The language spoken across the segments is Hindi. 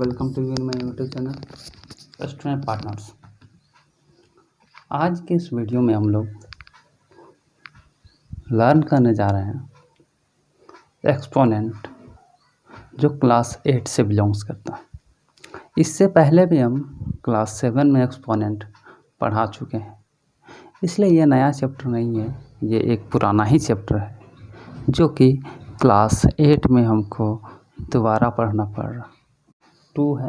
Welcome to you in my YouTube channel student partners. आज के इस वीडियो में हम लोग लर्न करने जा रहे हैं एक्सपोनेंट, जो क्लास 8 से बिलोंग्स करता है। इससे पहले भी हम क्लास 7 में एक्सपोनेंट पढ़ा चुके हैं, इसलिए ये नया चैप्टर नहीं है, ये एक पुराना ही चैप्टर है जो कि क्लास 8 में हमको दोबारा पढ़ना पड़ रहा। 2 है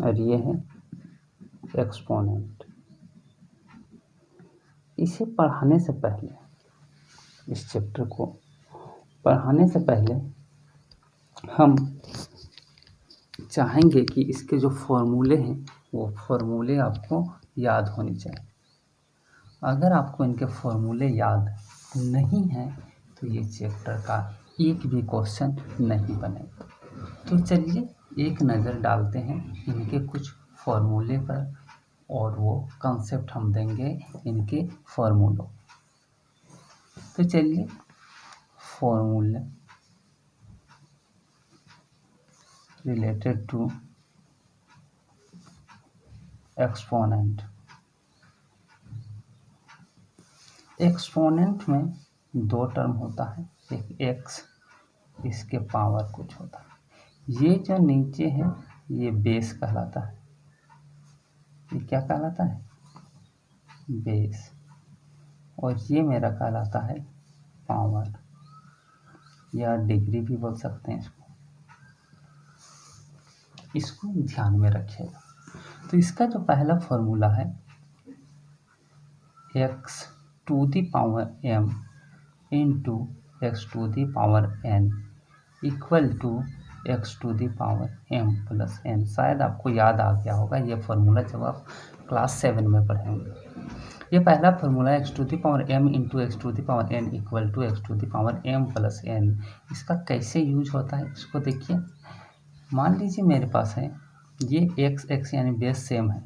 और ये है एक्सपोनेंट। इसे पढ़ाने से पहले, इस चैप्टर को पढ़ाने से पहले हम चाहेंगे कि इसके जो फॉर्मूले हैं वो फॉर्मूले आपको याद होने चाहिए। अगर आपको इनके फॉर्मूले याद नहीं हैं तो ये चैप्टर का एक भी क्वेश्चन नहीं बनेगा। तो चलिए एक नज़र डालते हैं इनके कुछ फॉर्मूले पर और वो कंसेप्ट हम देंगे इनके फॉर्मूलों। तो चलिए फॉर्मूले रिलेटेड टू एक्सपोनेंट। एक्सपोनेंट में 2 टर्म होता है, एक एक्स, इसके पावर कुछ होता है। ये जो नीचे है ये बेस कहलाता है। ये क्या कहलाता है? बेस। और ये मेरा कहलाता है पावर या डिग्री भी बोल सकते हैं इसको ध्यान में रखिएगा। तो इसका जो पहला फॉर्मूला है x to the power m into x to the power n equal to x to the power m plus n। शायद आपको याद आ गया होगा ये फॉर्मूला जब आप क्लास 7 में पढ़ेंगे। ये पहला फॉर्मूला है x to the power m into x to the power n equal to x to the power m plus n। इसका कैसे यूज होता है इसको देखिए। मान लीजिए मेरे पास है ये x यानी बेस सेम है,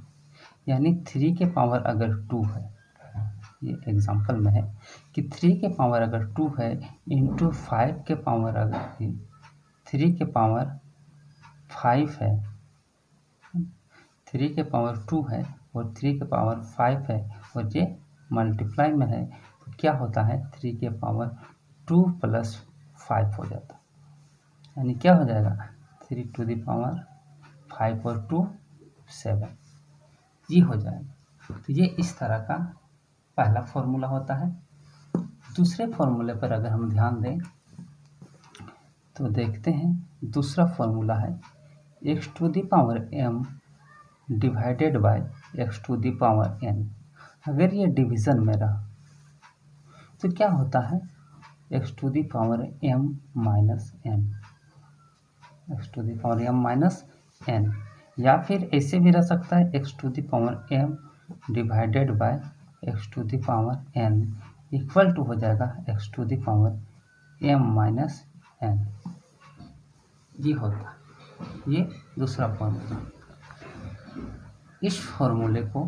यानी 3 के पावर अगर 2 है, ये एग्जांपल में है कि 3 के पावर अगर 2 है इंटू 5 के पावर अगर 3 के पावर 5 है, 3 के पावर 2 है और 3 के पावर 5 है और ये मल्टीप्लाई में है, तो क्या होता है 3 के पावर 2 प्लस 5 हो जाता है। यानी क्या हो जाएगा 3 टू द पावर 5 और 2 7, ये हो जाएगा। तो ये इस तरह का पहला फॉर्मूला होता है। दूसरे फॉर्मूले पर अगर हम ध्यान दें तो देखते हैं दूसरा फॉर्मूला है x to the power m divided by x to the power n। अगर ये डिवीज़न में रहा तो क्या होता है x to the power m minus n, x to the power m minus n। या फिर ऐसे भी रह सकता है x to the power m divided by x to the power n equal to हो जाएगा x to the power m minus n। ये होता है ये दूसरा फॉर्मूला। इस फॉर्मूले को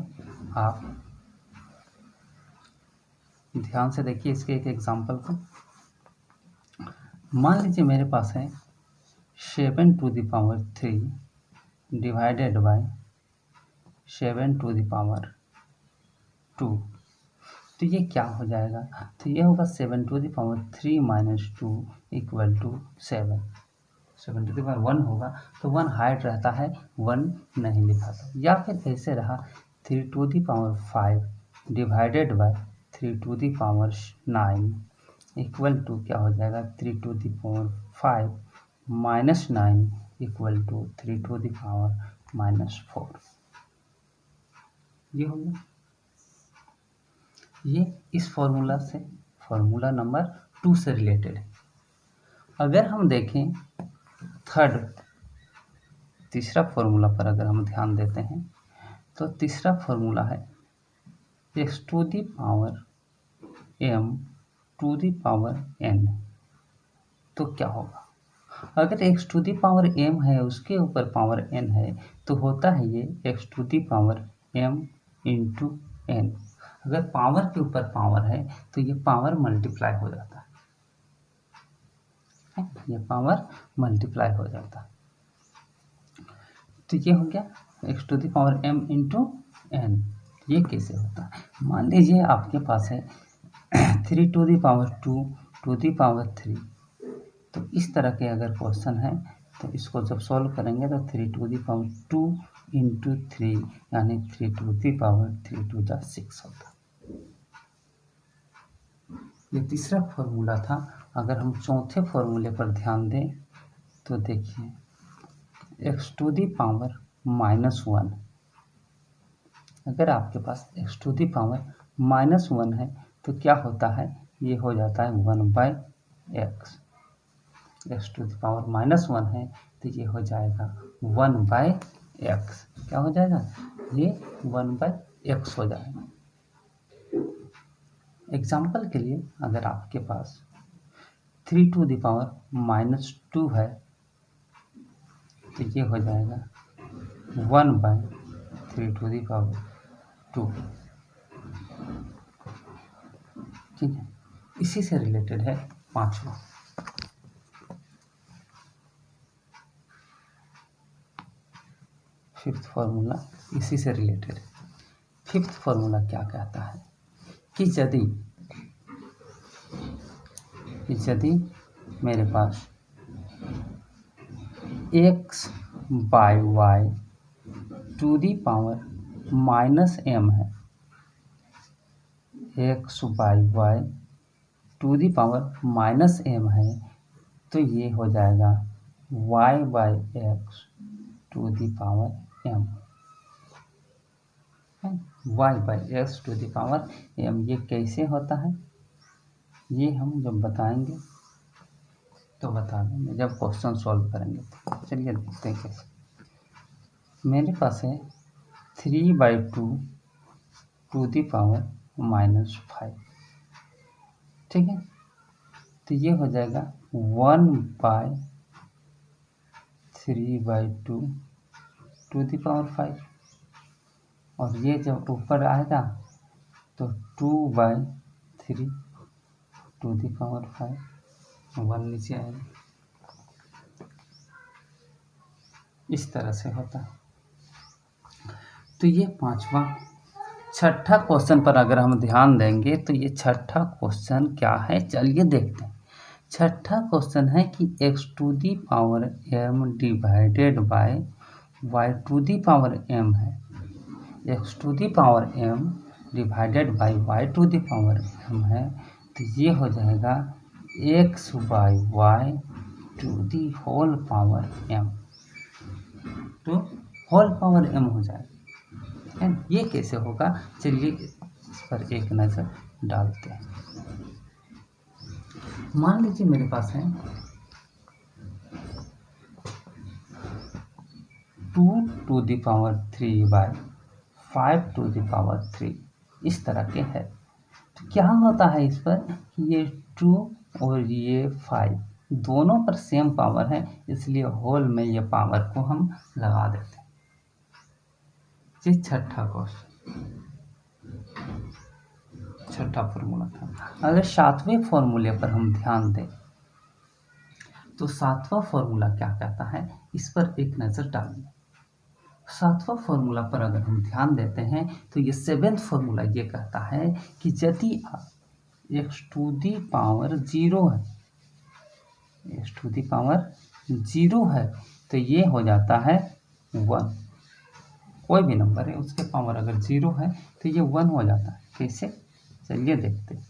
आप ध्यान से देखिए, इसके एक एग्जांपल को। मान लीजिए मेरे पास है 7 to the power 3 divided by 7 to the power 2। तो ये क्या हो जाएगा? तो ये होगा 7 to the power 3 minus 2 equal to 7। 7 to the power 1 होगा तो 1 हाइड रहता है, 1 नहीं लिखा था। या फिर ऐसे रहा 3 to the power 5 divided by 3 to the power 9 equal to क्या हो जाएगा 3 to the power 5 minus 9 equal to 3 to the power minus 4। ये हो गया। ये इस फॉर्मूला से फॉर्मूला नंबर 2 से रिलेटेड है। अगर हम देखें तीसरा फॉर्मूला पर अगर हम ध्यान देते हैं तो तीसरा फॉर्मूला है x to the power m to the power n। तो क्या होगा अगर x to the power m है उसके ऊपर पावर n है तो होता है ये x to the power m into n। अगर पावर के ऊपर पावर है तो ये पावर मल्टीप्लाई हो जाता है ये पावर मल्टीप्लाई हो जाता। तो ये हो गया x⁴m इंटू n। ये कैसे होता है? मान लीजिए आपके पास है 3⁴2 3, तो इस तरह के अगर क्वेश्चन है तो इसको जब सॉल्व करेंगे तो 3⁴2 इंटू 3 यानी 3⁴3 × 6 होता। ये तीसरा फॉर्मूला था। अगर हम चौथे फॉर्मूले पर ध्यान दें तो देखिए x⁻⁻1, अगर आपके पास x⁻⁻1 है तो क्या होता है? ये हो जाता है 1/x। x⁻⁻1 है तो ये हो जाएगा 1/x। क्या हो जाएगा? ये 1/x हो जाएगा। एग्जाम्पल के लिए अगर आपके पास 3⁻⁻2 है तो ये हो जाएगा 1/3⁻2। ठीक है। इसी से रिलेटेड है पांचवा। फिफ्थ फॉर्मूला इसी से रिलेटेड है। फिफ्थ फॉर्मूला क्या कहता है कि यदि मेरे पास x/y -m है, x/y -m है, तो ये हो जाएगा y/x⁻m। y/x⁻m ये कैसे होता है? ये हम जब बताएंगे तो बता देंगे, जब क्वेश्चन सॉल्व करेंगे। तो चलिए देखते हैं कैसे। मेरे पास है 3/2 ⁻⁻5, ठीक है। तो ये हो जाएगा 1/3/2 ⁵, और ये जब ऊपर आएगा तो 2/3 ⁵, 1 नीचे आएगा। इस तरह से होता है। तो ये पांचवा। छठा क्वेश्चन पर अगर हम ध्यान देंगे तो ये छठा क्वेश्चन क्या है, चलिए देखते हैं। छठा क्वेश्चन है कि x⁻m डिवाइडेड बाय y⁻m है। x⁻m डिवाइडेड बाय y⁻m है, तो ये हो जाएगा x/y⁻m तो होल पावर m हो जाएगा। ये कैसे होगा? चलिए इस पर एक नज़र डालते हैं। मान लीजिए मेरे पास है 2⁵5⁵, इस तरह के है। तो क्या होता है इस पर कि ये 2 और ये 5 दोनों पर सेम पावर है, इसलिए होल में ये पावर को हम लगा देते हैं। ये छठा क्वेश्चन, छठा फॉर्मूला था। अगर सातवें फॉर्मूले पर हम ध्यान दें तो सातवां फॉर्मूला क्या कहता है, इस पर एक नज़र डालिए। सातवां फॉर्मूला पर अगर हम ध्यान देते हैं तो ये सेवेंथ फॉर्मूला ये कहता है कि यदि x⁻0 है तो ये हो जाता है 1। कोई भी नंबर है उसके पावर अगर 0 है तो ये 1 हो जाता है। कैसे? चलिए देखते हैं।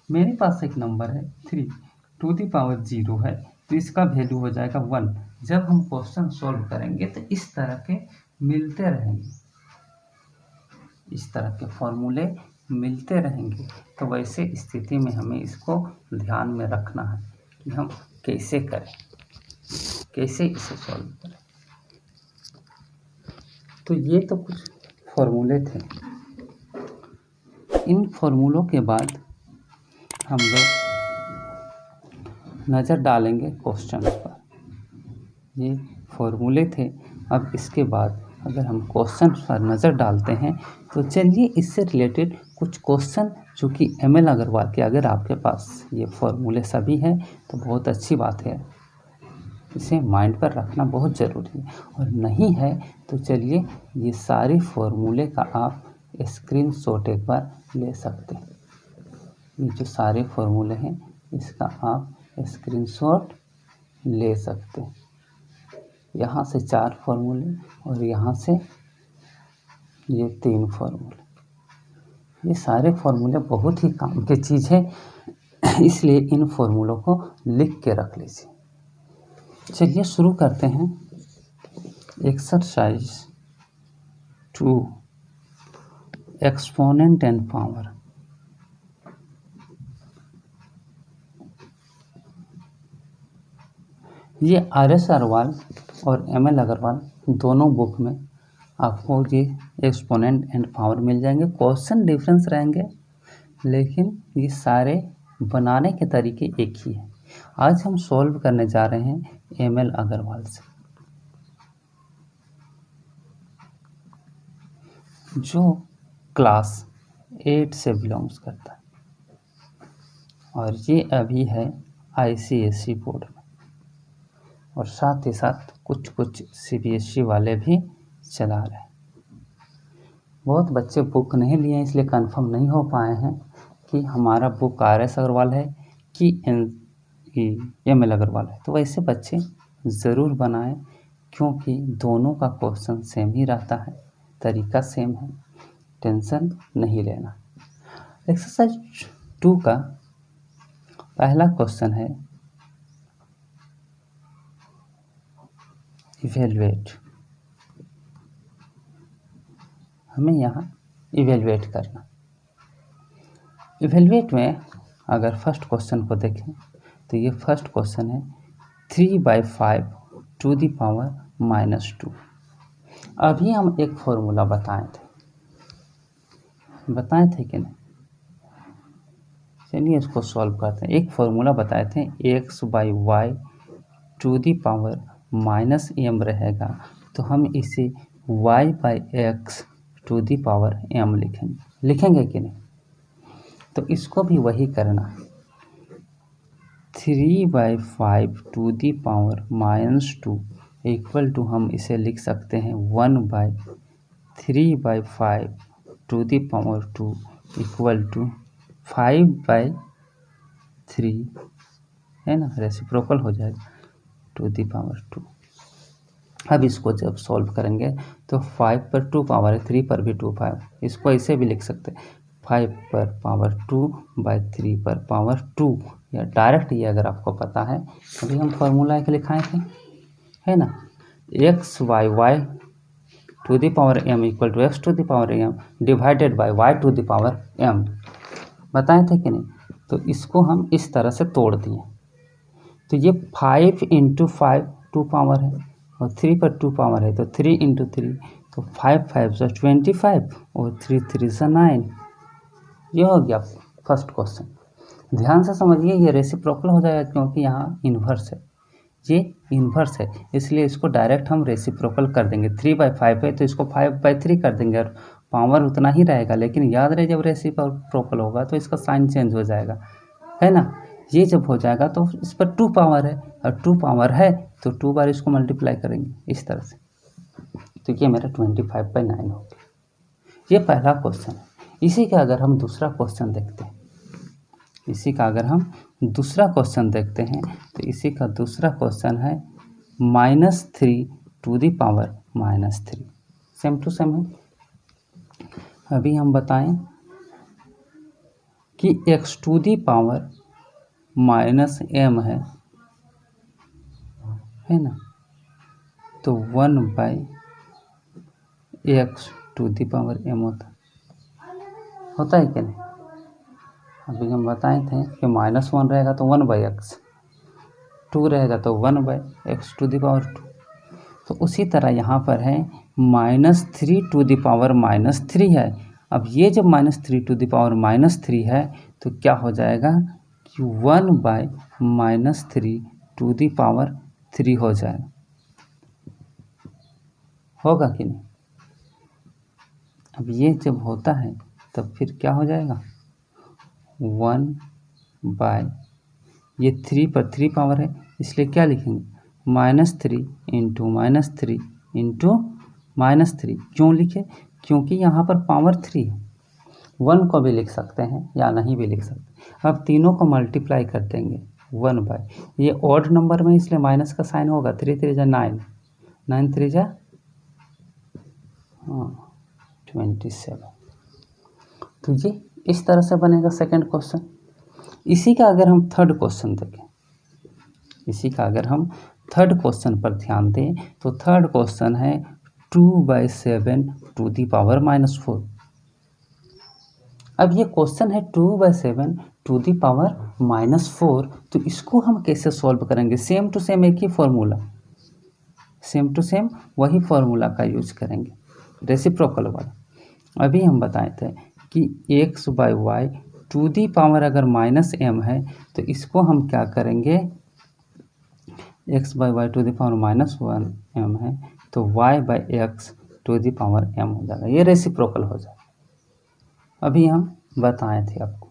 मेरे पास एक नंबर है 3⁻0 है, तो इसका वैल्यू हो जाएगा 1। जब हम क्वेश्चन सॉल्व करेंगे तो इस तरह के मिलते रहेंगे, इस तरह के फॉर्मूले मिलते रहेंगे। तो वैसे स्थिति में हमें इसको ध्यान में रखना है कि हम कैसे करें, कैसे इसे सॉल्व करें। तो ये तो कुछ फॉर्मूले थे। इन फॉर्मूलों के बाद हम लोग नज़र डालेंगे क्वेश्चन पर। ये फॉर्मूले थे। अब इसके बाद अगर हम क्वेश्चन पर नज़र डालते हैं तो चलिए इससे रिलेटेड कुछ क्वेश्चन जो कि ML अग्रवाल के, अगर आपके पास ये फॉर्मूले सभी हैं तो बहुत अच्छी बात है। इसे माइंड पर रखना बहुत ज़रूरी है, और नहीं है तो चलिए ये सारे फॉर्मूले का आप स्क्रीनशॉट एक बार ले सकते हैं। ये जो सारे फॉर्मूले हैं इसका आप स्क्रीनशॉट ले सकते हैं। यहाँ से 4 फॉर्मूले और यहाँ से ये 3 फॉर्मूले। ये सारे फॉर्मूले बहुत ही काम की चीज़ है, इसलिए इन फॉर्मूलों को लिख के रख लीजिए। चलिए शुरू करते हैं। Exercise 2 exponent and power. ये RS अग्रवाल और ML अग्रवाल दोनों बुक में आपको ये एक्सपोनेंट एंड पावर मिल जाएंगे। क्वेश्चन डिफरेंस रहेंगे लेकिन ये सारे बनाने के तरीके एक ही है। आज हम सॉल्व करने जा रहे हैं ML अग्रवाल से, जो क्लास 8 से बिलोंग्स करता है और ये अभी है ICSE बोर्ड में, और साथ ही साथ कुछ CBSE वाले भी चला रहे हैं। बहुत बच्चे बुक नहीं लिए इसलिए कंफर्म नहीं हो पाए हैं कि हमारा बुक RS अग्रवाल है कि ML अग्रवाल है। तो वैसे बच्चे ज़रूर बनाएं, क्योंकि दोनों का क्वेश्चन सेम ही रहता है, तरीका सेम है, टेंशन नहीं लेना। एक्सरसाइज 2 का पहला क्वेश्चन है इवेलुएट। हमें यहाँ इवेलुएट करना। इवेलुएट में अगर फर्स्ट क्वेश्चन को देखें तो ये फर्स्ट क्वेश्चन है 3/5 टू द पावर -2। अभी हम एक फॉर्मूला बताए थे कि नहीं? चलिए इसको सॉल्व करते हैं। एक फॉर्मूला बताए थे x/y to the power -m रहेगा, तो हम इसे y/x to the power m लिखेंगे कि नहीं? तो इसको भी वही करना है। 3/5 to the power -2 equal to हम इसे लिख सकते हैं 1/3/5 to the power 2 equal to 5/3, है ना, रेसिप्रोकल हो जाएगा, टू दी पावर 2। अब इसको जब सॉल्व करेंगे तो 5 पर 2 पावर है, 3 पर भी 2 5, इसको ऐसे भी लिख सकते हैं 5 पर पावर 2/3 पर पावर 2, या डायरेक्ट ये अगर आपको पता है अभी हम फॉर्मूला एक लिखाए थे, है ना, x/y to the power m equal to x to the power m divided by y to the power m, बताए थे कि नहीं? तो इसको हम इस तरह से तोड़ दिए। तो ये 5 × 5 2 पावर है और 3 पर 2 पावर है, तो 3 × 3, तो 5 5 = 25 और 3 3 = 9। ये हो गया फर्स्ट क्वेश्चन। ध्यान से समझिए, ये रेसिप्रोकल हो जाएगा क्योंकि यहाँ इन्वर्स है, ये इन्वर्स है, इसलिए इसको डायरेक्ट हम रेसिप्रोकल कर देंगे। 3/5 है तो इसको 5/3 कर देंगे और पावर उतना ही रहेगा, लेकिन याद रहे जब रेसिप्रोकल होगा तो इसका साइन चेंज हो जाएगा, है ना। ये जब हो जाएगा तो इस पर 2 पावर है और 2 पावर है तो 2 बार इसको मल्टीप्लाई करेंगे इस तरह से, तो ये मेरा 25/9 हो गया। ये पहला क्वेश्चन है। इसी का अगर हम दूसरा क्वेश्चन देखते हैं, तो इसी का दूसरा क्वेश्चन है -3 to the power -3, same to same है। अभी हम बताएं कि x to the power -m है ना, तो 1/x to the power m होता है कि नहीं? अभी हम बताए थे कि -1 रहेगा तो 1/x, 2 रहेगा तो 1/x टू दी पावर 2। तो उसी तरह यहाँ पर है -3 टू दी पावर -3 है। अब ये जब -3 टू दी पावर -3 है तो क्या हो जाएगा कि 1/-3 टू दी पावर 3 हो जाएगा, होगा कि नहीं? अब ये जब होता है तब फिर क्या हो जाएगा 1/, ये 3 पर 3 पावर है इसलिए क्या लिखेंगे -3 इंटू -3 क्यों लिखे? क्योंकि यहाँ पर पावर 3 है। 1 को भी लिख सकते हैं या नहीं भी लिख सकते। अब तीनों को मल्टीप्लाई कर देंगे 1 बाय, ये ऑड नंबर में इसलिए माइनस का साइन होगा। 3 3 जा 9, 9 3 जा 27। तो ये इस तरह से बनेगा सेकंड क्वेश्चन। इसी का अगर हम थर्ड क्वेश्चन देखें, इसी का अगर हम थर्ड क्वेश्चन पर ध्यान दें तो थर्ड क्वेश्चन है 2/7 टू दी पावर -4। अब ये क्वेश्चन है 2/7 टू दी पावर -4, तो इसको हम कैसे सॉल्व करेंगे? सेम टू सेम एक ही फॉर्मूला, सेम टू सेम वही फॉर्मूला का यूज करेंगे, रेसिप्रोकल वाला। अभी हम बताए थे कि x/y टू दी पावर अगर -m है तो इसको हम क्या करेंगे, x/y to the power -1m है तो y/x to the power m हो जाएगा, ये रेसिप्रोकल हो जाएगा। अभी हम बताए थे आपको।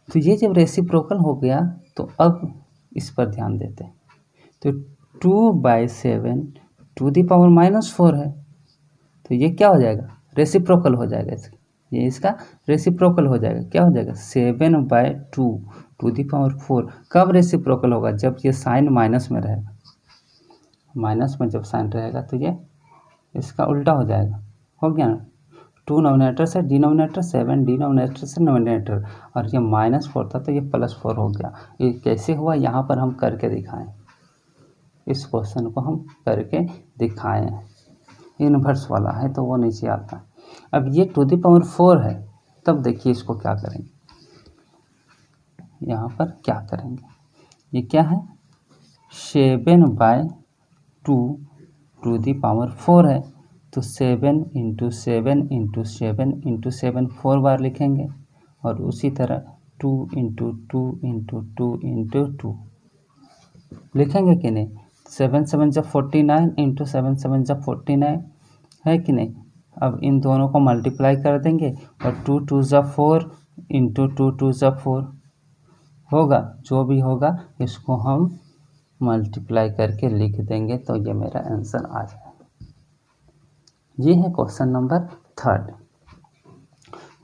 तो ये जब रेसिप्रोकल हो गया तो अब इस पर ध्यान देते हैं। तो 2/7 टू दी पावर -4 है, तो ये क्या हो जाएगा? रेसिप्रोकल हो जाएगा इसका, ये इसका रेसिप्रोकल हो जाएगा। क्या हो जाएगा? 7/2 टू दी पावर 4। कब रेसिप्रोकल होगा? जब ये साइन माइनस में रहेगा। माइनस में जब साइन रहेगा तो ये इसका उल्टा हो जाएगा। हो गया ना? 2 नोमिनेटर से डिनोमिनेटर, 7 डिनोमिनेटर से नोमिनेटर, और ये -4 था तो ये +4 हो गया। ये कैसे हुआ? यहाँ पर हम करके दिखाएं, इस क्वेश्चन को हम करके दिखाएं। इनवर्स वाला है तो वो नीचे आता है। अब ये टू दी पावर 4 है, तब देखिए इसको क्या करेंगे, यहाँ पर क्या करेंगे। ये क्या है? 7/2 टू दी पावर 4 है, तो 7 इंटू 7 इंटू 7 इंटू 7 4 बार लिखेंगे, और उसी तरह 2 इंटू 2 इंटू 2 इंटू 2 लिखेंगे कि नहीं। 7 7 जब 49 इंटू 7 7 जब 49 है कि नहीं। अब इन दोनों को मल्टीप्लाई कर देंगे और 2 2 जब 4 इंटू 2 2 जब 4 होगा। जो भी होगा इसको हम मल्टीप्लाई करके लिख देंगे, तो ये मेरा आंसर आ जाएगा। ये है question number third.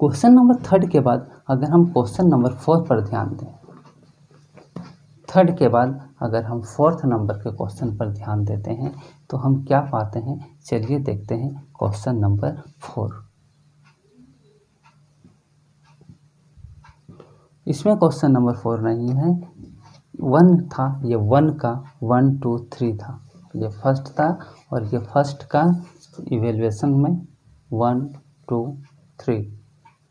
Question number third के बाद अगर हम क्वेश्चन नंबर 4 पर ध्यान दें, थर्ड के बाद अगर हम फोर्थ नंबर के क्वेश्चन पर ध्यान देते हैं तो हम क्या पाते हैं, चलिए देखते हैं क्वेश्चन नंबर 4। इसमें क्वेश्चन नंबर 4 नहीं है, 1 था, ये 1 का 1 2 3 था, ये फर्स्ट था, और ये फर्स्ट का इवेल्युएशन में 1 2 3,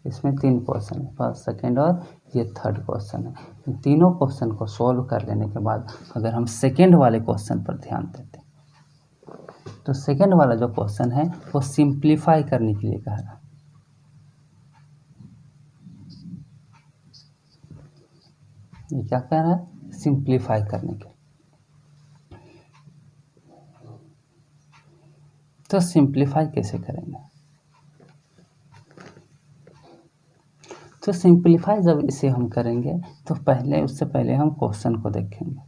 इसमें 3 क्वेश्चन है, फर्स्ट सेकेंड और ये थर्ड क्वेश्चन है। तीनों क्वेश्चन को सॉल्व कर लेने के बाद अगर हम सेकेंड वाले क्वेश्चन पर ध्यान देते हैं तो सेकेंड वाला जो क्वेश्चन है वो सिंप्लीफाई करने के लिए कह रहा है। ये क्या कह रहा है? सिंप्लीफाई करने के। तो सिंप्लीफाई कैसे करेंगे? तो सिंप्लीफाई जब इसे हम करेंगे तो उससे पहले हम क्वेश्चन को देखेंगे।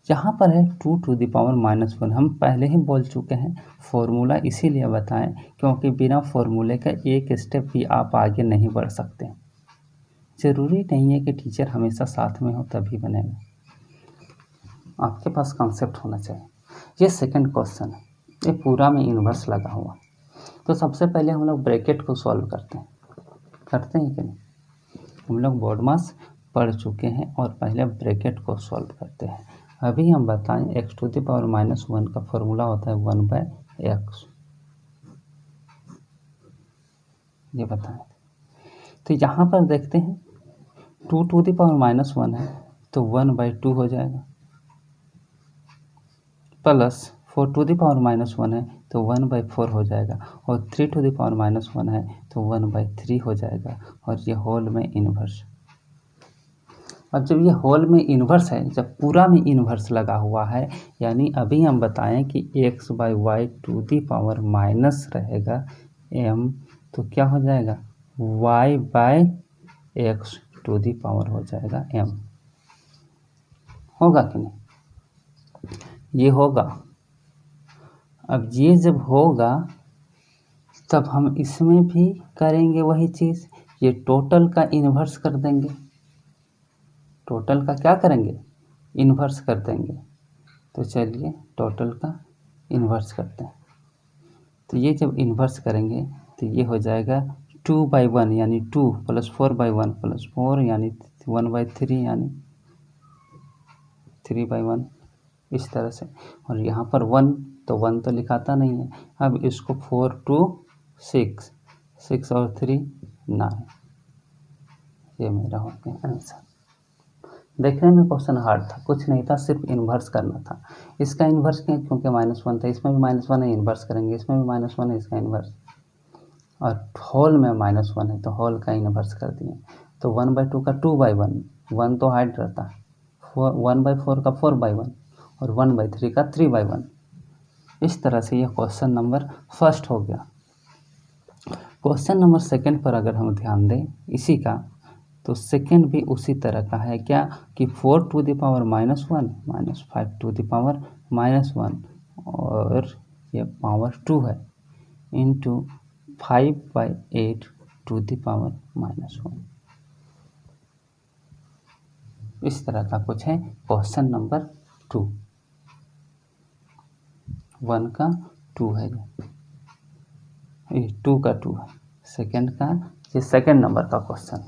यहाँ पर है 2 टू दी पावर -1। हम पहले ही बोल चुके हैं, फॉर्मूला इसीलिए बताएं क्योंकि बिना फॉर्मूले का एक स्टेप भी आप आगे नहीं बढ़ सकते। ज़रूरी नहीं है कि टीचर हमेशा साथ में हो तभी बनेगा, आपके पास कॉन्सेप्ट होना चाहिए। ये सेकंड क्वेश्चन है, ये पूरा में इन्वर्स लगा हुआ। तो सबसे पहले हम लोग ब्रैकेट को सॉल्व करते हैं कि नहीं। हम लोग बोर्ड मास पढ़ चुके हैं और पहले ब्रैकेट को सॉल्व करते हैं। अभी हम बताएं x टू द पावर -1 का फॉर्मूला होता है 1/x, ये बताएं। तो यहाँ पर देखते हैं 2 टू द पावर -1 है तो 1/2 हो जाएगा, प्लस 4 टू द पावर -1 है तो 1/4 हो जाएगा, और 3 टू द पावर -1 है तो 1/3 हो जाएगा, और ये होल में इन्वर्स। अब जब ये होल में इन्वर्स है, जब पूरा में इन्वर्स लगा हुआ है, यानी अभी हम बताएं कि x/y to the power minus रहेगा m, तो क्या हो जाएगा y/x टू दी पावर हो जाएगा m। होगा कि नहीं? ये होगा। अब ये जब होगा तब हम इसमें भी करेंगे वही चीज़, ये टोटल का इन्वर्स कर देंगे। टोटल का क्या करेंगे? इन्वर्स कर देंगे। तो चलिए टोटल का इन्वर्स करते हैं। तो ये जब इन्वर्स करेंगे तो ये हो जाएगा 2/1 यानी 2 प्लस 4/1 प्लस 4 यानी 1/3 यानी 3/1 इस तरह से। और यहाँ पर 1 तो 1 तो लिखाता नहीं है। अब इसको 4 2 6 6 और 3 9, ये मेरा हो गया आंसर। देखने में क्वेश्चन हार्ड था, कुछ नहीं था, सिर्फ इन्वर्स करना था। इसका इन्वर्स क्यों? क्योंकि -1 था, इसमें भी -1 है, इन्वर्स करेंगे, इसमें भी -1 है, इसका इन्वर्स, और होल में -1 है तो होल का इन्वर्स कर दिए। तो 1/2 का 2/1, 1 तो हाइड रहता है, 1/4 का 4/1 और 1/3 का 3/1। इस तरह से यह क्वेश्चन नंबर फर्स्ट हो गया। क्वेश्चन नंबर सेकंड पर अगर हम ध्यान दें इसी का, तो सेकंड भी उसी तरह का है। क्या कि 4 to the power -1 -5 to the power -1 और ये पावर 2 है इंटू 5/8 टू द पावर -1। इस तरह का कुछ है क्वेश्चन नंबर 2। 1 का 2 है, ये 2 का 2 है, सेकंड का, ये सेकंड नंबर का क्वेश्चन।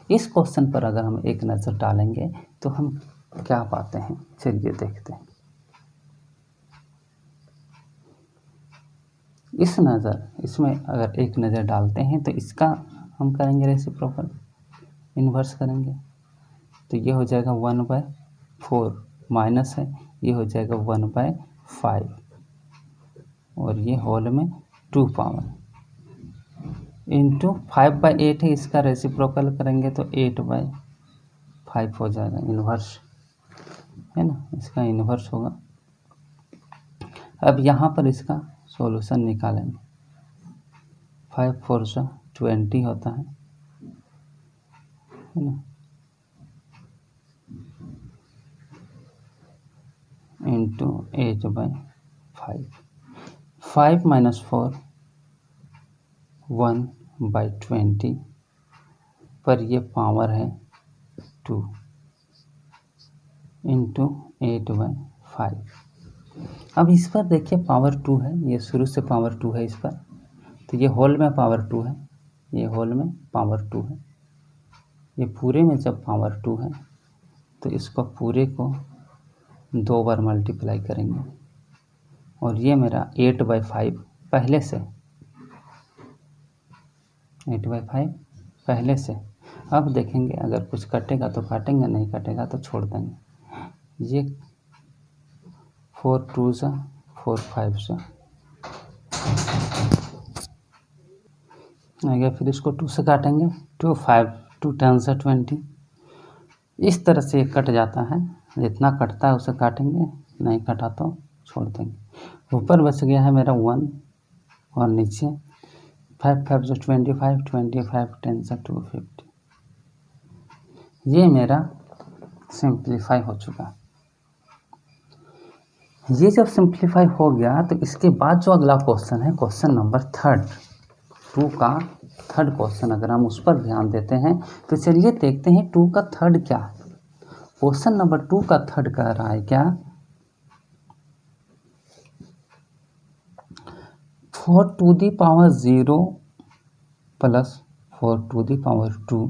इस क्वेश्चन पर अगर हम एक नज़र डालेंगे तो हम क्या पाते हैं, चलिए देखते हैं। इसमें अगर एक नज़र डालते हैं तो इसका हम करेंगे रेसिप्रोकल, इन्वर्स करेंगे। तो ये हो जाएगा 1/4 माइनस है, ये हो जाएगा 1/5 और ये होल में 2 पावर इंटू 5/8 है, इसका रेसिप्रोकल करेंगे तो 8/5 हो जाएगा, इन्वर्स है ना, इसका इन्वर्स होगा। अब यहाँ पर इसका सॉल्यूशन निकालेंगे। 5 4 से 20 होता है ना, इंटू 8/5, 5 - 4 1/20 पर ये पावर है 2 इंटू 8/5। अब इस पर देखिए पावर 2 है, ये शुरू से पावर 2 है इस पर, तो ये होल में पावर 2 है, ये होल में पावर 2 है, ये पूरे में जब पावर 2 है तो इसको पूरे को 2 बार मल्टीप्लाई करेंगे और ये मेरा 8/5 पहले से, 8/5 पहले से। अब देखेंगे अगर कुछ कटेगा तो काटेंगे, नहीं कटेगा तो छोड़ देंगे। ये 4 2 से 4 5 से आगे, फिर इसको 2 से काटेंगे, 2 5 2 10 से 20। इस तरह से कट जाता है, जितना कटता है उसे काटेंगे, नहीं कटा तो छोड़ देंगे। ऊपर बच गया है मेरा 1 और नीचे 5 5 से 25 25 10 से 250। ये मेरा सिंप्लीफाई हो चुका। ये जब सिंप्लीफाई हो गया तो इसके बाद जो अगला क्वेश्चन है, क्वेश्चन नंबर 3 2 का थर्ड क्वेश्चन, अगर हम उस पर ध्यान देते हैं तो चलिए देखते हैं 2 का थर्ड क्या है। क्वेश्चन नंबर 2 का थर्ड कह रहा है क्या, 4 to the power 0 plus 4 to the power 2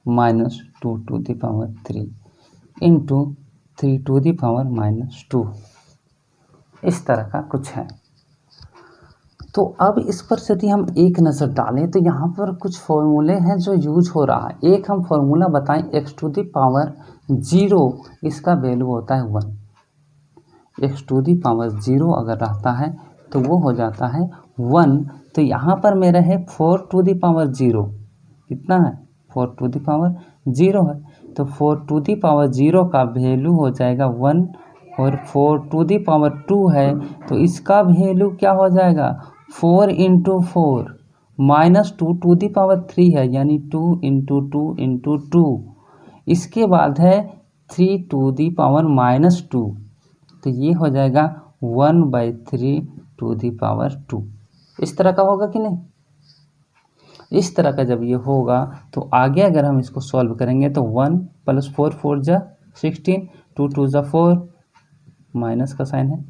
minus 2 to the power 3 into 3 to the power -2। इस तरह का कुछ है। तो अब इस पर यदि हम एक नज़र डालें तो यहाँ पर कुछ फॉर्मूले हैं जो यूज हो रहा है। एक हम फॉर्मूला बताएं, x टू द पावर 0 इसका वैल्यू होता है 1। x टू द पावर 0 अगर रहता है तो वो हो जाता है 1। तो यहाँ पर मेरा है 4 टू द पावर 0, कितना है 4 टू द पावर 0 है, तो 4 टू द पावर 0 का वैल्यू हो जाएगा 1 और 4 टू द पावर 2 है तो इसका वैल्यू क्या हो जाएगा 4 into 4 minus 2 to the power 3 है, यानी 2 इंटू 2 इंटू 2। इसके बाद है 3 टू द पावर -2, तो ये हो जाएगा 1/3 टू दी पावर 2। इस तरह का होगा कि नहीं? इस तरह का जब ये होगा तो आगे अगर हम इसको सॉल्व करेंगे तो 1 + 4 4 जा 16, 2 2 जा 4, माइनस का साइन है,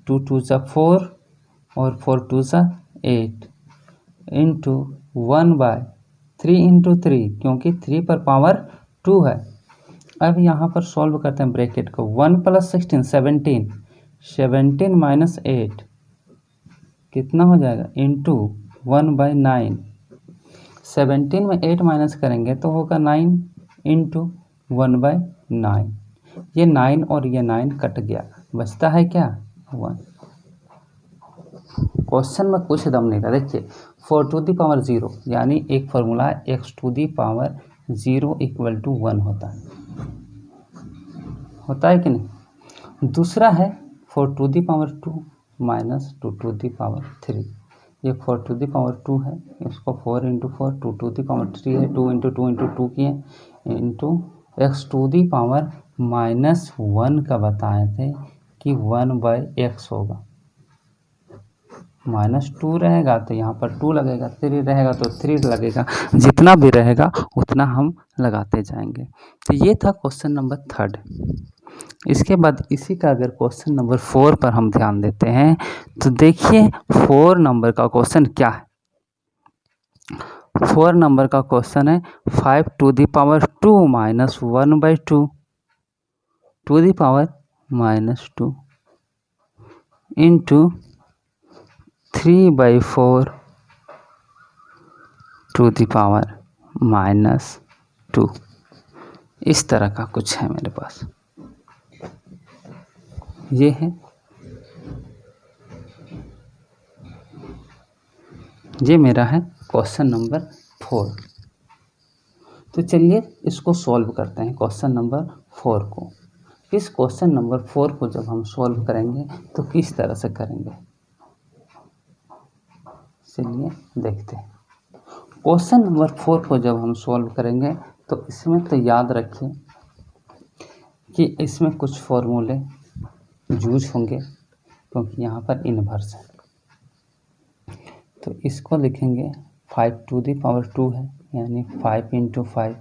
2 2 जा 4 और 4 2 जा 8 इंटू 1/3 इंटू 3, क्योंकि 3 पर पावर 2 है। अब यहाँ पर सॉल्व करते हैं ब्रैकेट को, 1 + 16 17, 17 माइनस 8 कितना हो जाएगा इंटू 1/9, 17 में 8 माइनस करेंगे तो होगा 9 इंटू 1/9। ये 9 और ये 9 कट गया, बचता है क्या 1। क्वेश्चन में कुछ दम नहीं था। देखिए 4 टू दी पावर 0 यानी एक formula x to the power 0 = 1 होता है कि नहीं। दूसरा है 4 to the power 2 minus 2 to the power 3। ये 4 टू दी पावर 2 है, इसको 4 × 4, 2 टू दी पावर 3 है, 2 × 2 × 2 किए into x to the power -1 का बताए थे कि 1/x होगा। -2 रहेगा तो यहाँ पर 2 लगेगा, 3 रहेगा तो 3 लगेगा, जितना भी रहेगा उतना हम लगाते जाएंगे। तो ये था क्वेश्चन नंबर 3। इसके बाद इसी का अगर क्वेश्चन नंबर 4 पर हम ध्यान देते हैं तो देखिए 4 नंबर का क्वेश्चन क्या है। 4 नंबर का क्वेश्चन है 5 to the power 2 minus 1/2 to the power -2 into 3/4 to the power -2। इस तरह का कुछ है मेरे पास, ये है, ये मेरा है क्वेश्चन नंबर 4। तो चलिए इसको सॉल्व करते हैं क्वेश्चन नंबर 4 को। इस क्वेश्चन नंबर 4 को जब हम सॉल्व करेंगे तो किस तरह से करेंगे, चलिए देखते हैं। क्वेश्चन नंबर 4 को जब हम सॉल्व करेंगे तो इसमें तो याद रखिए कि इसमें कुछ फॉर्मूले यूज होंगे क्योंकि यहाँ पर इन्वर्स है। तो इसको लिखेंगे 5 टू दी पावर 2 है यानी 5 × 5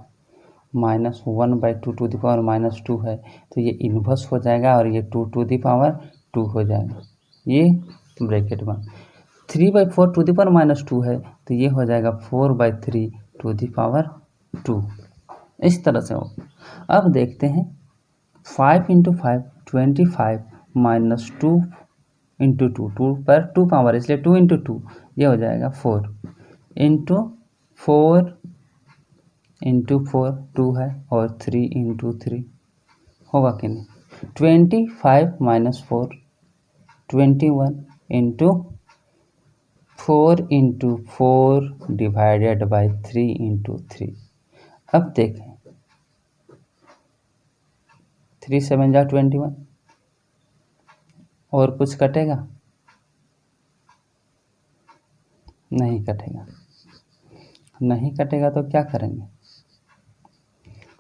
माइनस 1/2 टू दी पावर -2 है, तो ये इन्वर्स हो जाएगा और ये 2 टू दी पावर 2 हो जाएगा, ये ब्रैकेट में। 3/4 टू दी पावर -2 है तो ये हो जाएगा 4/3 टू दी पावर 2। इस तरह से हो। अब देखते हैं 5 × 5 25 माइनस 2 × 2, 2 पर 2 पावर इसलिए 2 × 2 ये हो जाएगा 4 इंटू 4 × 4 2 है और 3 × 3 होगा कि नहीं। 25 - 4 21 इंटू 4 × 4 डिवाइडेड बाई 3 × 3। अब देखें 3 7 जा 21 और कुछ कटेगा, नहीं कटेगा। नहीं कटेगा तो क्या करेंगे,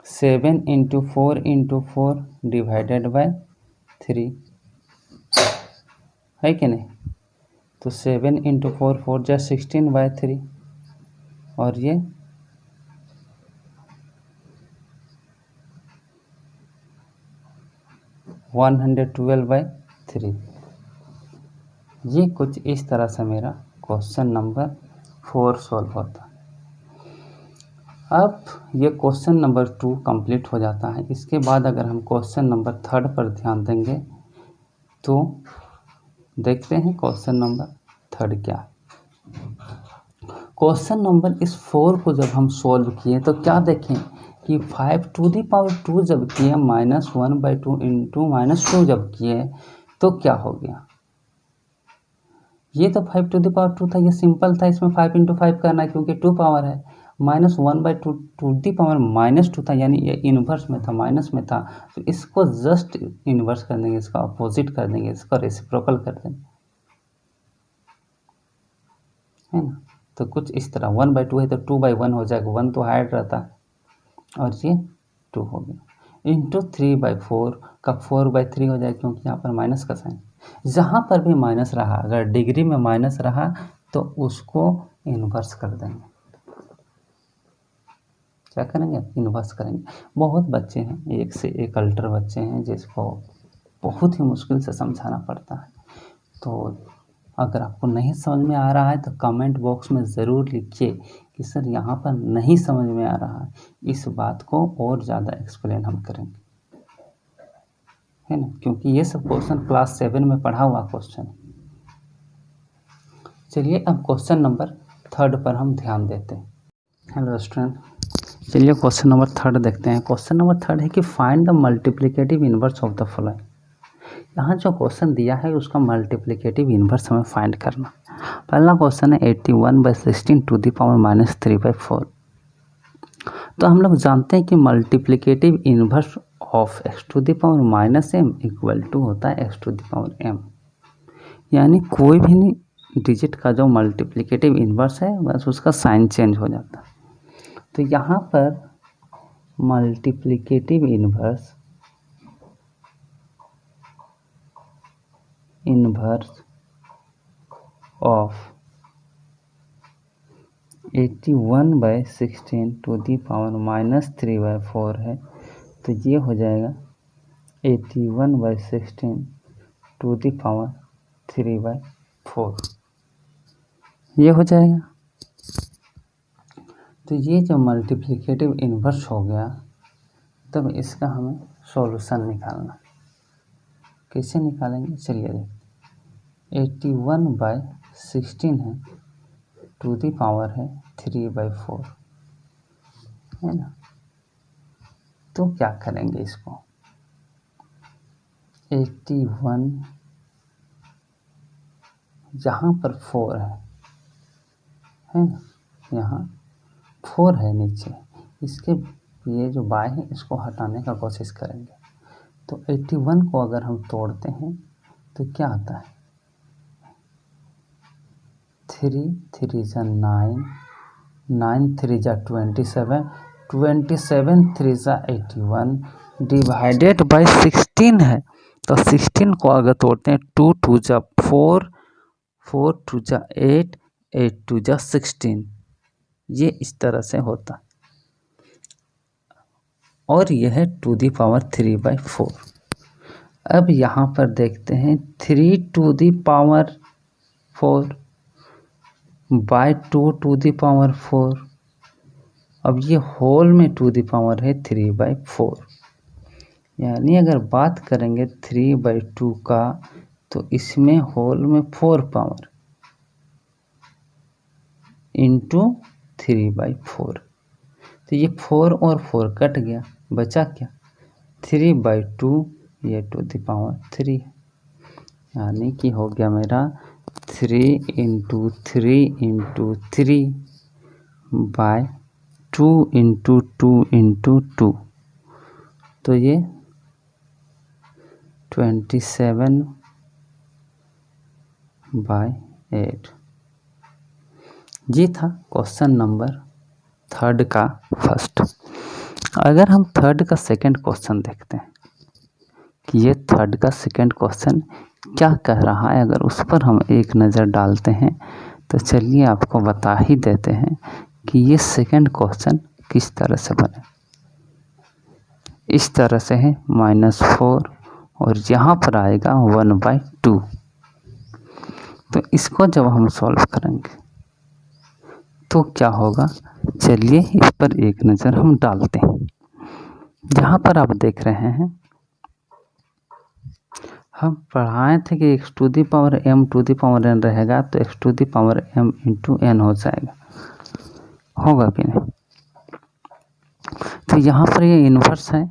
7 × 4 × 4 डिवाइडेड बाय 3 है कि नहीं। तो 7 × 4 4 जा 16/3 और ये 112/3। ये कुछ इस तरह से मेरा क्वेश्चन नंबर 4 सॉल्व होता है। अब ये क्वेश्चन नंबर 2 कंप्लीट हो जाता है। इसके बाद अगर हम क्वेश्चन नंबर 3 पर ध्यान देंगे तो देखते हैं क्वेश्चन नंबर 3 क्या है। क्वेश्चन नंबर इस 4 को जब हम सॉल्व किए तो क्या देखें कि 5 टू दी पावर 2 जब किए -1/2 इंटू -2 जब किए तो क्या हो गया। ये तो 5 टू दी पावर 2 था, ये सिंपल था, इसमें 5 × 5 करना है क्योंकि 2 पावर है। -1/2 टू दी पावर -2 था यानी ये इन्वर्स में था, माइनस में था, तो इसको जस्ट इन्वर्स कर देंगे, इसका अपोजिट कर देंगे, इसका रेसिप्रोकल कर देंगे, है ना। तो कुछ इस तरह 1/2 है तो 2/1 हो जाएगा, 1 तो हाइड रहता है और ये 2 हो गया। इंटू 3/4 का 4/3 हो जाएगा, क्योंकि यहाँ पर माइनस का साइन। जहाँ पर भी माइनस रहा, अगर डिग्री में माइनस रहा तो उसको इन्वर्स कर देंगे। क्या करेंगे? इन्वर्स करेंगे। बहुत बच्चे हैं, एक से एक अल्टर बच्चे हैं जिसको बहुत ही मुश्किल से समझाना पड़ता है। तो अगर आपको नहीं समझ में आ रहा है तो कमेंट बॉक्स में ज़रूर लिखिए कि सर यहाँ पर नहीं समझ में आ रहा है, इस बात को और ज़्यादा एक्सप्लेन हम करेंगे, है ना, क्योंकि ये सब क्वेश्चन क्लास 7 में पढ़ा हुआ क्वेश्चन। चलिए अब क्वेश्चन नंबर 3 पर हम ध्यान देते हैं। हेलो स्टूडेंट, चलिए क्वेश्चन नंबर 3 देखते हैं। क्वेश्चन नंबर 3 है कि find the multiplicative inverse of the following. यहाँ जो क्वेश्चन दिया है उसका मल्टीप्लिकेटिव इनवर्स हमें फाइंड करना। पहला क्वेश्चन है 81/16 टू द पावर -3/4। तो हम लोग जानते हैं कि multiplicative inverse of x to the power -m equal to होता है x to the power m। यानी कोई भी डिजिट का जो मल्टीप्लिकेटिव इनवर्स है बस उसका साइन चेंज हो जाता है। तो यहाँ पर multiplicative inverse of 81/16 to the power -3/4 है। तो ये हो जाएगा 81/16 टू दी पावर 3/4, ये हो जाएगा। तो ये जो मल्टीप्लिकेटिव इन्वर्स हो गया, तब इसका हमें सॉल्यूशन निकालना। कैसे निकालेंगे? चलिए देखते। 81/16 है, टू दी पावर है 3/4, है ना। तो क्या करेंगे इसको? 81 जहाँ पर 4 है ना, यहाँ 4 है नीचे, इसके ये जो बाय है इसको हटाने का कोशिश करेंगे। तो 81 को अगर हम तोड़ते हैं तो क्या आता है? 3 3 जा 9, 9 3 जा 27, 27 3 जा 81 डिवाइडेड बाय 16 है। तो 16 को अगर तोड़ते हैं 2 2 जा 4, 4 2 जा 8, 8 2 जा 16, ये इस तरह से होता है। और यह है टू दी पावर 3/4। अब यहाँ पर देखते हैं 3 to the power 4 by 2 to the power 4। अब ये होल में टू दी पावर है 3/4, यानी अगर बात करेंगे 3/2 का तो इसमें होल में 4 पावर इंटू 3/4। तो ये 4 और 4 कट गया, बचा क्या? 3/2, ये टू दी पावर 3, यानी कि हो गया मेरा 3 × 3 × 3 बाय 2 × 2 × 2। तो ये 27/8। ये था क्वेश्चन नंबर 3 का फर्स्ट। अगर हम 3 का सेकंड क्वेश्चन देखते हैं कि ये 3 का सेकंड क्वेश्चन क्या कह रहा है, अगर उस पर हम एक नज़र डालते हैं तो चलिए आपको बता ही देते हैं कि ये सेकंड क्वेश्चन किस तरह से बने। इस तरह से है -4 और यहाँ पर आएगा 1/2। तो इसको जब हम सॉल्व करेंगे तो क्या होगा, चलिए इस पर एक नज़र हम डालते हैं। यहाँ पर आप देख रहे हैं हम पढ़ाए थे कि x to the power m to the power n रहेगा, तो x to the power m into n हो जाएगा, होगा कि नहीं। तो यहाँ पर ये इन्वर्स है,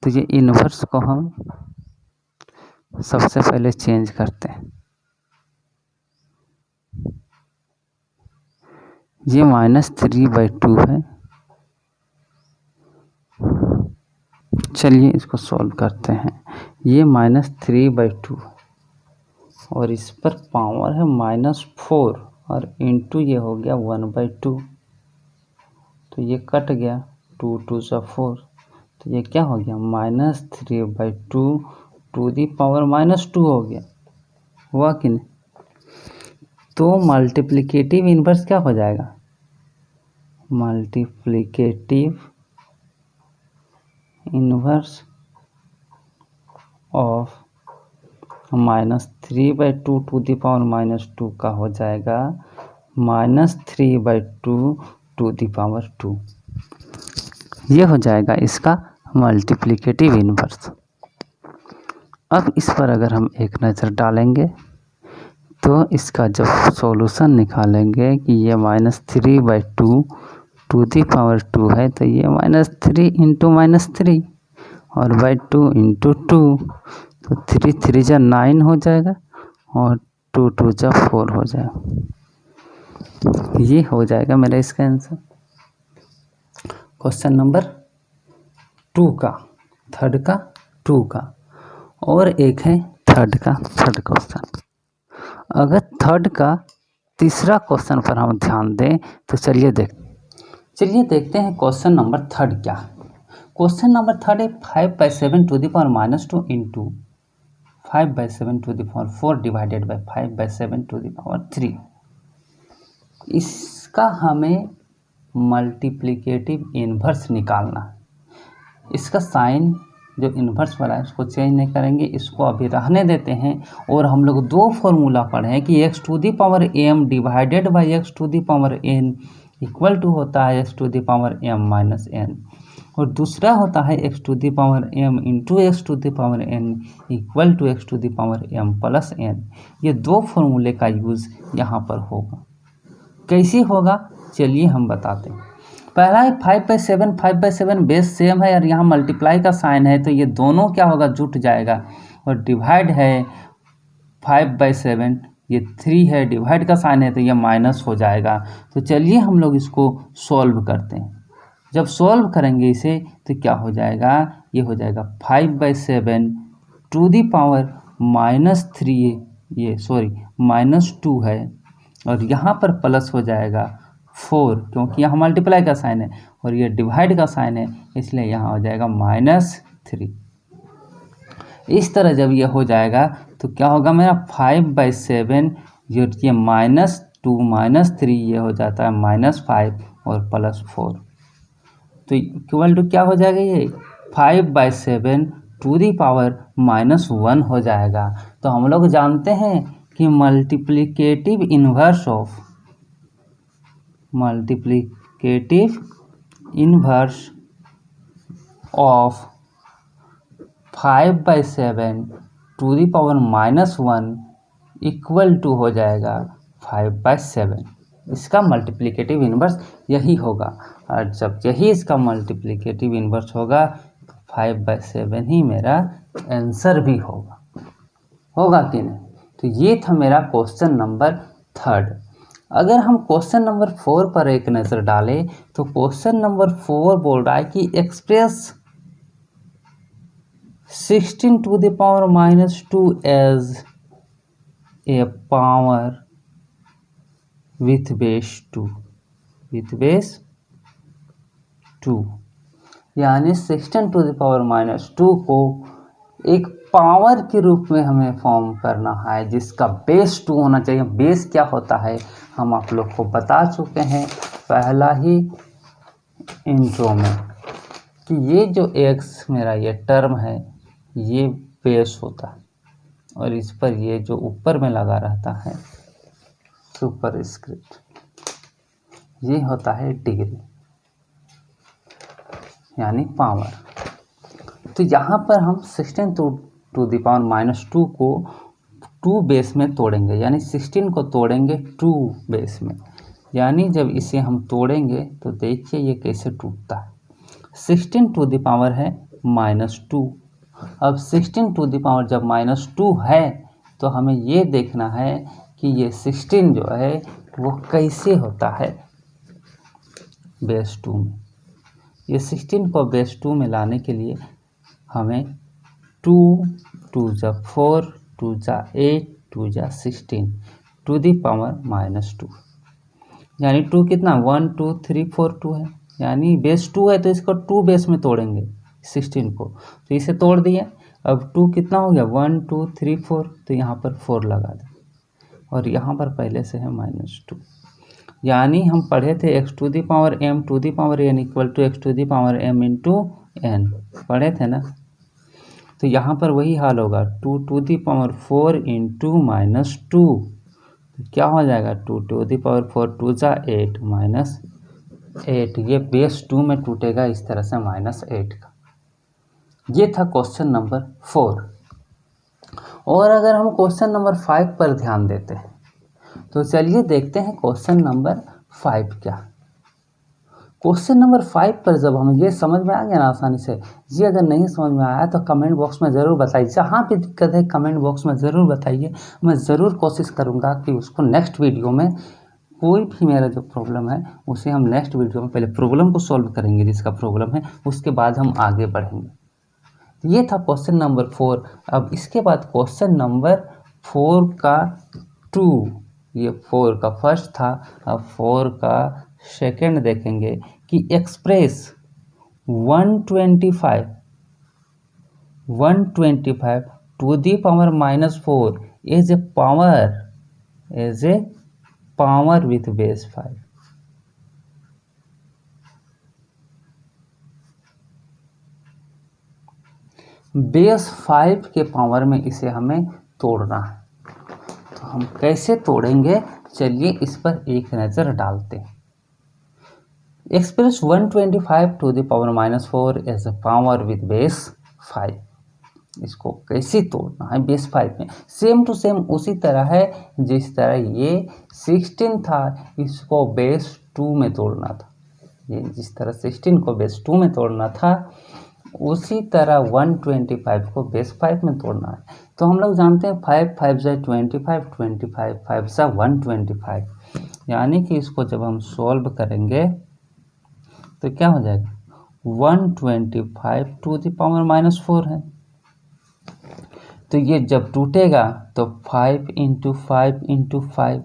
तो ये इन्वर्स को हम सबसे पहले चेंज करते हैं। ये -3/2 है। चलिए इसको सॉल्व करते हैं। ये -3/2 और इस पर पावर है -4 और इंटू ये हो गया 1/2। तो ये कट गया, 2 2 जा 4, तो ये क्या हो गया, -3/2 टू दी पावर -2 हो गया, हुआ कि नहीं। तो मल्टीप्लिकेटिव इन्वर्स क्या हो जाएगा, multiplicative inverse of -3/2 to the power -2 का हो जाएगा -3/2 टू दी पावर 2। ये हो जाएगा इसका मल्टीप्लिकेटिव इन्वर्स। अब इस पर अगर हम एक नज़र डालेंगे तो इसका जब सॉल्यूशन निकालेंगे कि ये -3/2 टू दी पावर 2 है, तो ये -3 इंटू -3 और बाई 2 इंटू 2, तो 3 3 जा 9 हो जाएगा और 2 2 जा 4 हो जाएगा। ये हो जाएगा मेरा इसका आंसर। क्वेश्चन नंबर 2 का, थर्ड का 2 का, और एक है थर्ड क्वेश्चन। अगर थर्ड का तीसरा क्वेश्चन पर हम ध्यान दें तो चलिए देखते हैं क्वेश्चन नंबर थर्ड क्या है। क्वेश्चन नंबर थर्ड है 5/7 to the power -2 into 5/7 to the power 4 divided by 5/7 to the power 3। इसका हमें मल्टीप्लिकेटिव इन्वर्स निकालना है। इसका साइन जो इन्वर्स वाला है उसको चेंज नहीं करेंगे, इसको अभी रहने देते हैं। और हम लोग दो फॉर्मूला पढ़े हैं कि x to the power m divided by x to the power n equal to होता है x to the power m minus n, और दूसरा होता है x to the power m into x to the power n equal to x to the power m plus n। ये दो फॉर्मूले का यूज़ यहाँ पर होगा। कैसे होगा चलिए हम बताते हैं। पहला है 5/7, 5/7 बेस सेम है और यहाँ मल्टीप्लाई का साइन है, तो ये दोनों क्या होगा, जुट जाएगा। और डिवाइड है 5/7, ये 3 है, डिवाइड का साइन है तो ये माइनस हो जाएगा। तो चलिए हम लोग इसको सॉल्व करते हैं। जब सॉल्व करेंगे इसे तो क्या हो जाएगा, ये हो जाएगा 5/7 टू दी पावर -3, ये सॉरी -2 है, और यहाँ पर प्लस हो जाएगा 4, क्योंकि यहाँ मल्टीप्लाई का साइन है और ये डिवाइड का साइन है, इसलिए यहाँ हो जाएगा -3। इस तरह जब ये हो जाएगा तो क्या होगा मेरा 5/7, ये -2 -3 ये हो जाता है -5 और +4, तो इक्वल टू क्या हो जाएगा, ये 5/7 टू दी पावर -1 हो जाएगा। तो हम लोग जानते हैं कि multiplicative inverse of 5/7 to the power -1 equal to हो जाएगा 5/7। इसका मल्टीप्लिकेटिव इन्वर्स यही होगा, और जब यही इसका मल्टीप्लिकेटिव इन्वर्स होगा तो 5/7 ही मेरा आंसर भी होगा कि नहीं। तो ये था मेरा क्वेश्चन नंबर थर्ड। अगर हम क्वेश्चन नंबर 4 पर एक नज़र डालें तो क्वेश्चन नंबर 4 बोल रहा है कि express 16 to the power -2 as a power with base 2, यानी 16 टू द पावर -2 को एक पावर के रूप में हमें फॉर्म करना है जिसका बेस 2 होना चाहिए। बेस क्या होता है हम आप लोग को बता चुके हैं पहला ही इंट्रो में कि ये जो x मेरा ये टर्म है ये बेस होता है, और इस पर ये जो ऊपर में लगा रहता है सुपरस्क्रिप्ट, ये होता है डिग्री यानी पावर। तो यहाँ पर हम 16 टू द पावर -2 को 2 बेस में तोड़ेंगे, यानी 16 को तोड़ेंगे 2 बेस में, यानी जब इसे हम तोड़ेंगे तो देखिए ये कैसे टूटता है। 16 टू द पावर है -2, अब 16 टू द पावर जब -2 है तो हमें ये देखना है कि ये 16 जो है वो कैसे होता है बेस 2 में। ये 16 को बेस 2 में लाने के लिए हमें 2 2 जा 4 2 जा 8 2 जा 16 टू दी पावर -2, यानी 2 कितना 1 2 3 4 2 है, यानी बेस 2 है तो इसको 2 बेस में तोड़ेंगे 16 को, तो इसे तोड़ दिए। अब 2 कितना हो गया 1 2 3 4, तो यहाँ पर 4 लगा दें और यहाँ पर पहले से है -2, यानी हम पढ़े थे x to the power m to the power n equal to x to the power m into n, पढ़े थे ना। तो यहाँ पर वही हाल होगा 2 टू दी पावर 4 इंटू -2, क्या हो जाएगा 2 टू दी पावर 4 2 जा 8 -8, ये बेस 2 में टूटेगा इस तरह से -8 का। ये था क्वेश्चन नंबर 4। और अगर हम क्वेश्चन नंबर 5 पर ध्यान देते हैं तो चलिए देखते हैं क्वेश्चन नंबर 5 क्या। क्वेश्चन नंबर 5 पर जब हमें ये समझ में आ गया ना आसानी से, ये अगर नहीं समझ में आया तो कमेंट बॉक्स में ज़रूर बताइए, जहाँ भी दिक्कत है कमेंट बॉक्स में ज़रूर बताइए। मैं ज़रूर कोशिश करूँगा कि उसको नेक्स्ट वीडियो में, कोई भी मेरा जो प्रॉब्लम है उसे हम नेक्स्ट वीडियो में पहले प्रॉब्लम को सॉल्व करेंगे जिसका प्रॉब्लम है, उसके बाद हम आगे बढ़ेंगे। ये था क्वेश्चन नंबर 4। अब इसके बाद क्वेश्चन नंबर 4 का 2, ये 4 का फर्स्ट था, अब 4 का सेकंड देखेंगे कि express 125 to the power -4 as a power with base 5। Base 5 के पावर में इसे हमें तोड़ना है, तो हम कैसे तोड़ेंगे चलिए इस पर एक नज़र डालते हैं। Express 125 to the power -4 as a power with base 5, इसको कैसे तोड़ना है बेस 5 में। सेम टू सेम उसी तरह है जिस तरह ये 16 था, इसको बेस 2 में तोड़ना था। ये जिस तरह 16 को बेस 2 में तोड़ना था उसी तरह 125 को बेस 5 में तोड़ना है। तो हम लोग जानते हैं 5 5 जा 25, 25 5 जा 125, यानी कि इसको जब हम सॉल्व करेंगे तो क्या हो जाएगा 125 टू द पावर -4 है। तो ये जब टूटेगा तो 5 इंटू 5 इंटू 5,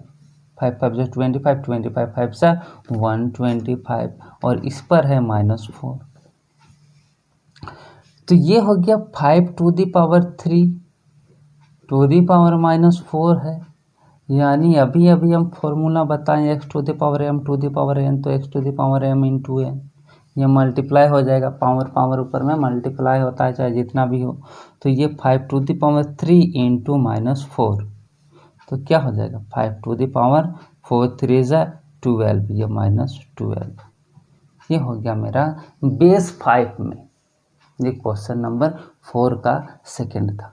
5 5 जा 25, 25 5 जा 125, और इस पर है -4, तो ये हो गया 5 to the power 3 to the power -4 है। यानी अभी अभी हम फॉर्मूला बताएं x to the power m to the power n, तो x to the power m into n, ये मल्टीप्लाई हो जाएगा, पावर ऊपर में मल्टीप्लाई होता है चाहे जितना भी हो। तो ये 5 टू दी पावर 3 इंटू -4, तो क्या हो जाएगा 5 टू दी पावर 4 3 जा 12, ये -12। ये हो गया मेरा बेस 5 में। ये क्वेश्चन नंबर 4 का सेकंड था,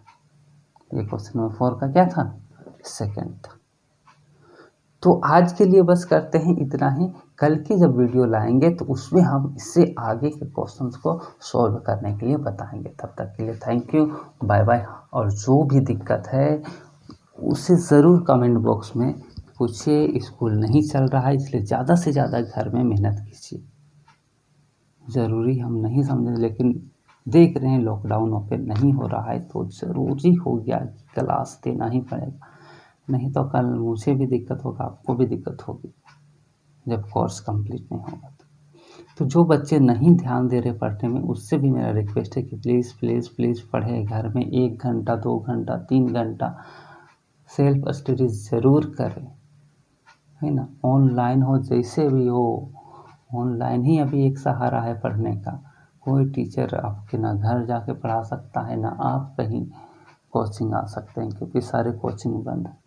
ये क्वेश्चन नंबर 4 का क्या था सेकंड था। तो आज के लिए बस करते हैं इतना ही, कल की जब वीडियो लाएंगे तो उसमें हम इससे आगे के क्वेश्चंस को सॉल्व करने के लिए बताएंगे। तब तक के लिए थैंक यू, बाय बाय। और जो भी दिक्कत है उसे ज़रूर कमेंट बॉक्स में पूछिए। स्कूल नहीं चल रहा है इसलिए ज़्यादा से ज़्यादा घर में मेहनत कीजिए। ज़रूरी हम नहीं समझे, लेकिन देख रहे हैं लॉकडाउन ओपन नहीं हो रहा है तो ज़रूरी हो गया कि क्लास देना ही पड़ेगा, नहीं तो कल मुझे भी दिक्कत होगा, आपको भी दिक्कत होगी जब कोर्स कंप्लीट नहीं होगा। तो जो बच्चे नहीं ध्यान दे रहे पढ़ने में, उससे भी मेरा रिक्वेस्ट है कि प्लीज़ प्लीज़ प्लीज़ पढ़े। घर में 1 घंटा 2 घंटा 3 घंटा सेल्फ स्टडी ज़रूर करें, है ना। ऑनलाइन हो जैसे भी हो, ऑनलाइन ही अभी एक सहारा है पढ़ने का। कोई टीचर आपके ना घर जाके पढ़ा सकता है, ना आप कहीं कोचिंग आ सकते हैं, क्योंकि सारे कोचिंग बंद है।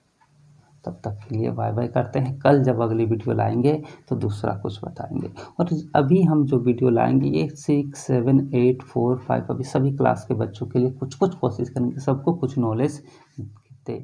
तब तक के लिए बाय बाय करते हैं। कल जब अगली वीडियो लाएंगे तो दूसरा कुछ बताएंगे। और अभी हम जो वीडियो लाएंगे ये 6 7 8 4 5 अभी सभी क्लास के बच्चों के लिए कुछ कोशिश करेंगे सबको कुछ नॉलेज दे।